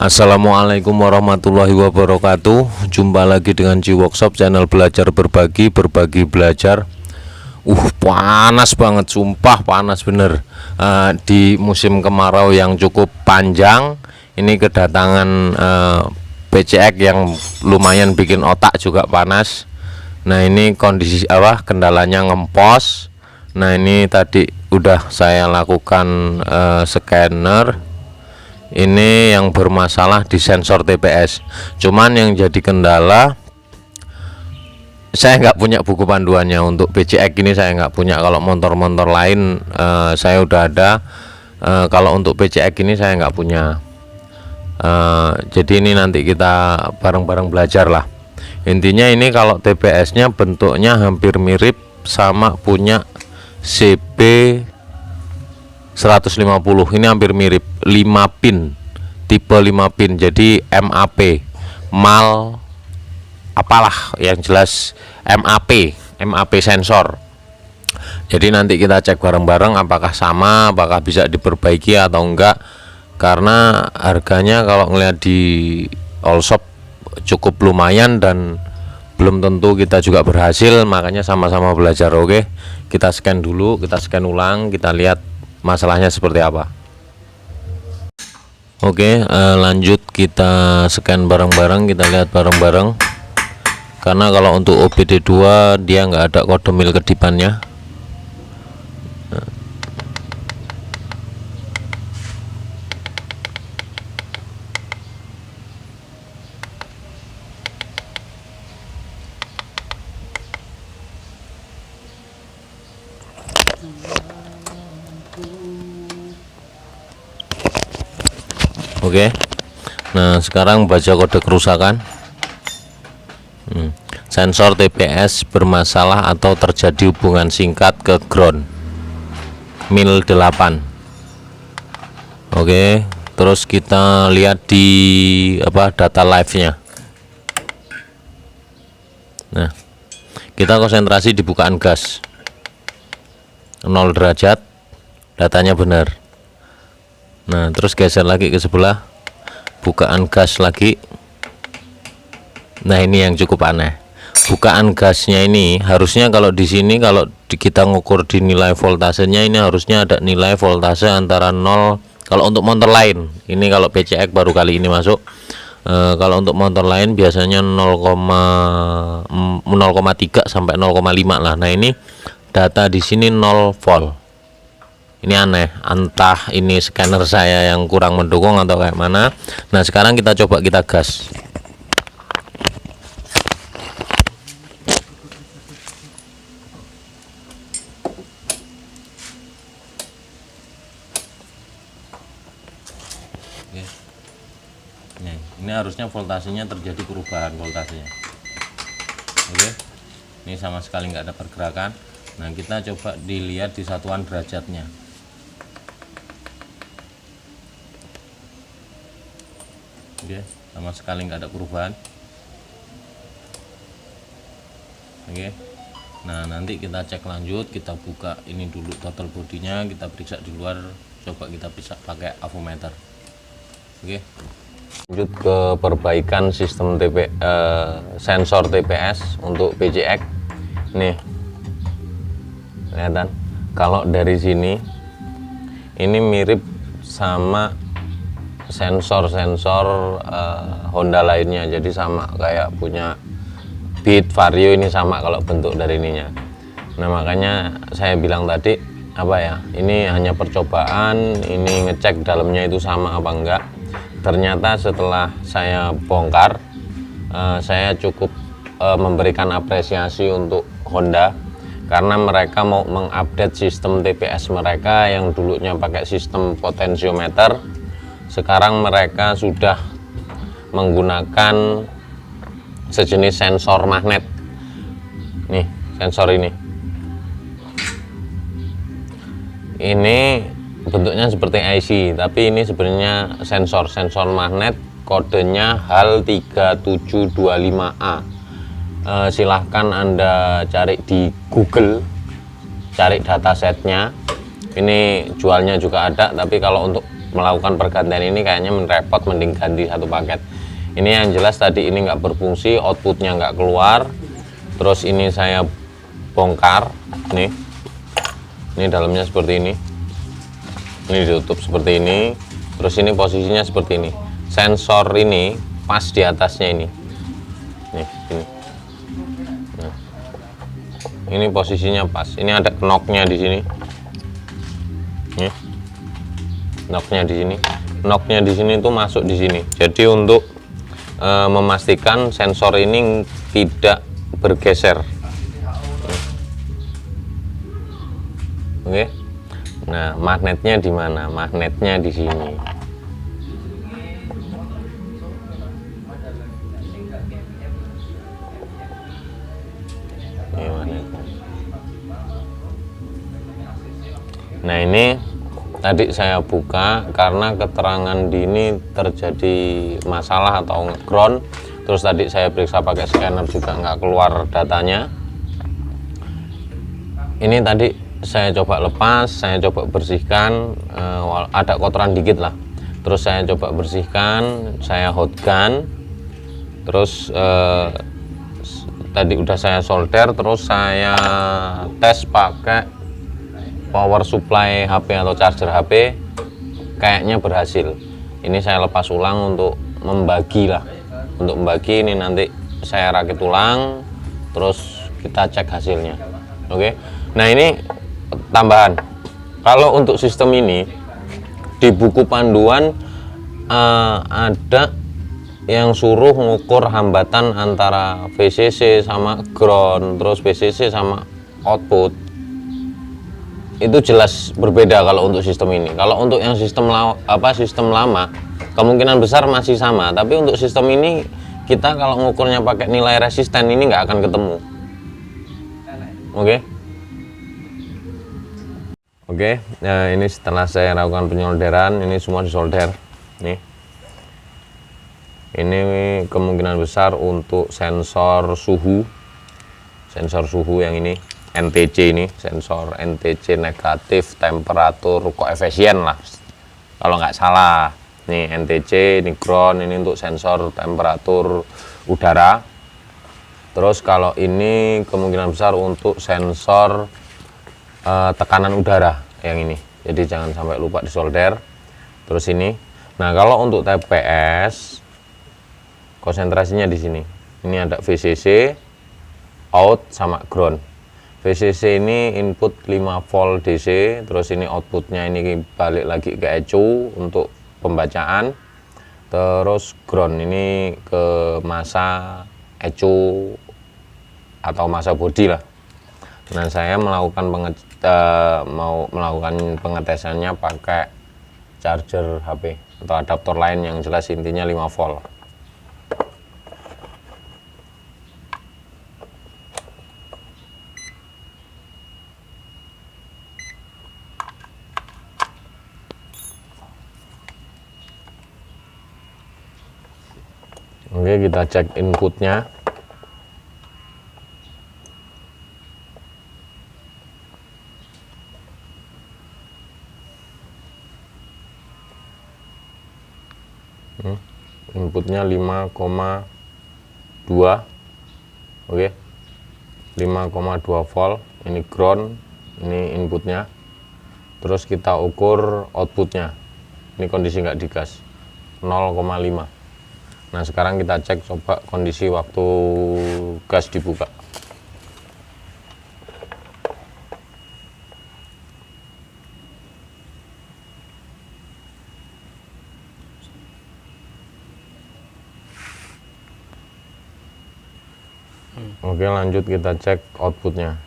Assalamualaikum warahmatullahi wabarakatuh. Jumpa lagi dengan Ji Workshop, channel belajar berbagi belajar. Panas banget, sumpah panas bener. Di musim kemarau yang cukup panjang ini kedatangan PCX yang lumayan bikin otak juga panas. Nah ini kondisi kendalanya ngempos. Nah ini tadi udah saya lakukan scanner. Ini yang bermasalah di sensor TPS. Cuman yang jadi kendala, saya nggak punya buku panduannya. Untuk PCX ini saya nggak punya. Kalau motor-motor lain saya udah ada. Kalau untuk PCX ini saya nggak punya. Jadi ini nanti kita bareng-bareng belajar lah. Intinya ini kalau TPS-nya bentuknya hampir mirip sama punya CB 150. Ini hampir mirip, 5 pin, tipe 5 pin. Jadi MAP mal apalah yang jelas MAP sensor. Jadi nanti kita cek bareng-bareng apakah sama, apakah bisa diperbaiki atau enggak. Karena harganya kalau ngeliat di all shop cukup lumayan dan belum tentu kita juga berhasil. Makanya sama-sama belajar. Oke, kita scan dulu, kita scan ulang, kita lihat masalahnya seperti apa. Oke, lanjut kita scan bareng-bareng, kita lihat bareng-bareng. Karena kalau untuk OBD2 dia nggak ada kode mil kedipannya. Oke, nah sekarang baca kode kerusakan. Sensor TPS bermasalah atau terjadi hubungan singkat ke ground mil 8. Oke, terus kita lihat di data live nya. Nah kita konsentrasi di bukaan gas 0 derajat, datanya benar. Nah terus geser lagi ke sebelah, bukaan gas lagi. Nah ini yang cukup aneh, bukaan gasnya ini harusnya kalau di sini, kalau kita ngukur di nilai voltasenya, ini harusnya ada nilai voltase antara 0. Kalau untuk motor lain, ini kalau PCX baru kali ini masuk. Kalau untuk motor lain biasanya 0,3 sampai 0,5 lah. Nah ini data di sini 0 volt. Ini aneh, entah ini scanner saya yang kurang mendukung atau kayak mana. Nah sekarang kita coba kita gas. Oke. Nih, ini harusnya voltasenya terjadi perubahan voltasenya. Oke, ini sama sekali nggak ada pergerakan. Nah kita coba dilihat di satuan derajatnya. Oke, sama sekali nggak ada perubahan. Oke, nah nanti kita cek lanjut, kita buka ini dulu total bodinya, kita periksa di luar, coba kita bisa pakai avometer. Oke, lanjut ke perbaikan sistem sensor TPS untuk PCX. Nih kelihatan, kalau dari sini ini mirip sama sensor Honda lainnya, jadi sama kayak punya Beat, Vario, ini sama kalau bentuk dari ininya. Nah makanya saya bilang tadi ini hanya percobaan, ini ngecek dalamnya itu sama apa enggak. Ternyata setelah saya bongkar, saya cukup memberikan apresiasi untuk Honda, karena mereka mau mengupdate sistem TPS mereka yang dulunya pakai sistem potensiometer. Sekarang mereka sudah menggunakan sejenis sensor magnet. Nih sensor ini bentuknya seperti IC, tapi ini sebenarnya sensor magnet, kodenya HAL3725A. Silahkan Anda cari di Google, cari datasetnya. Ini jualnya juga ada, tapi kalau untuk melakukan pergantian ini kayaknya repot, mending ganti satu paket. Ini yang jelas tadi ini nggak berfungsi, outputnya nggak keluar. Terus ini saya bongkar, nih ini dalamnya seperti ini ditutup seperti ini. Terus ini posisinya seperti ini, sensor ini pas di atasnya ini nih, nah, ini posisinya pas. Ini ada knocknya di sini nih, knocknya di sini, knocknya di sini tuh masuk di sini. Jadi untuk memastikan sensor ini tidak bergeser. Oke. Nah, magnetnya di mana? Magnetnya di sini. Ini magnetnya. Nah, ini tadi saya buka karena keterangan di ini terjadi masalah atau ground. Terus tadi saya periksa pakai scanner juga nggak keluar datanya. Ini tadi saya coba lepas, saya coba bersihkan, ada kotoran dikit lah. Terus saya coba bersihkan, saya hot gun. Terus tadi udah saya solder, terus saya tes pakai power supply HP atau charger HP, kayaknya berhasil. Ini saya lepas ulang untuk membagi lah, untuk membagi. Ini nanti saya rakit ulang, terus kita cek hasilnya. Oke. Nah, ini tambahan, kalau untuk sistem ini di buku panduan ada yang suruh ngukur hambatan antara VCC sama ground, terus VCC sama output. Itu jelas berbeda kalau untuk sistem ini. Kalau untuk yang sistem lama kemungkinan besar masih sama, tapi untuk sistem ini kita kalau ngukurnya pakai nilai resisten ini nggak akan ketemu. Oke, nah ini setelah saya lakukan penyolderan, ini semua disolder nih. Ini kemungkinan besar untuk sensor suhu yang ini NTC, ini sensor NTC negatif temperatur koefisien lah kalau nggak salah. Nih NTC, ini ground, ini untuk sensor temperatur udara. Terus kalau ini kemungkinan besar untuk sensor tekanan udara yang ini, jadi jangan sampai lupa disolder. Terus ini, nah kalau untuk TPS konsentrasinya di sini. Ini ada VCC, out sama ground. VCC ini input 5 volt DC, terus ini outputnya ini balik lagi ke ECU untuk pembacaan. Terus ground ini ke masa ECU atau masa body lah. Nah, saya melakukan pengetesannya pakai charger HP atau adaptor lain, yang jelas intinya 5 volt. Oke, kita cek inputnya. Inputnya 5,2. Oke, 5,2 volt. Ini ground, ini inputnya. Terus kita ukur outputnya. Ini kondisi nggak digas, 0,5. Nah, sekarang kita cek coba kondisi waktu gas dibuka. Oke, lanjut kita cek outputnya.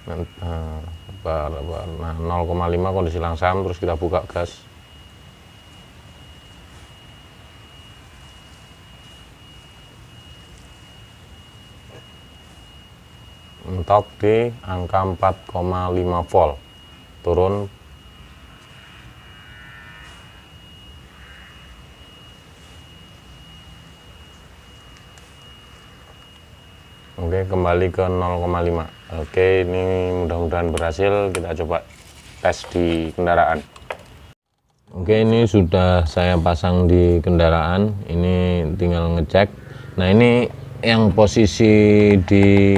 Nah, 0,5 kondisi langsam, terus kita buka gas. Mentok di angka 4,5 volt, turun. Oke, kembali ke 0,5. Oke, ini mudah-mudahan berhasil. Kita coba tes di kendaraan. Oke, ini sudah saya pasang di kendaraan, ini tinggal ngecek. Nah, ini yang posisi di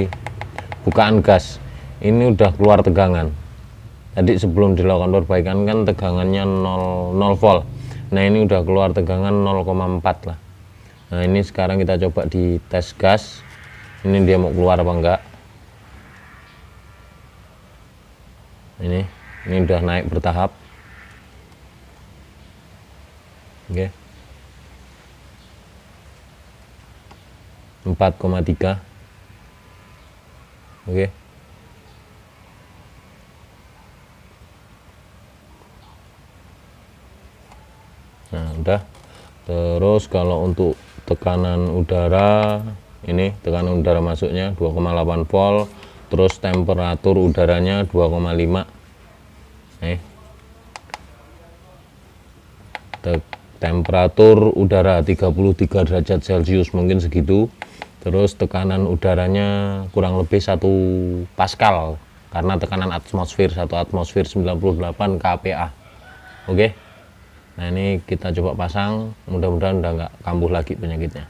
bukaan gas ini udah keluar tegangan. Tadi sebelum dilakukan perbaikan kan tegangannya 0 volt. Nah, ini udah keluar tegangan 0,4 lah. Nah, ini sekarang kita coba di tes gas, ini dia mau keluar apa enggak. Ini udah naik bertahap. Oke, 4,3. Oke, nah udah. Terus kalau untuk tekanan udara, ini tekanan udara masuknya 2,8 volt, terus temperatur udaranya 2,5. Temperatur udara 33 derajat Celcius, mungkin segitu. Terus tekanan udaranya kurang lebih 1 Pascal, karena tekanan atmosfer 1 atmosfer 98 kPa. Oke, nah ini kita coba pasang, mudah-mudahan udah nggak kambuh lagi penyakitnya.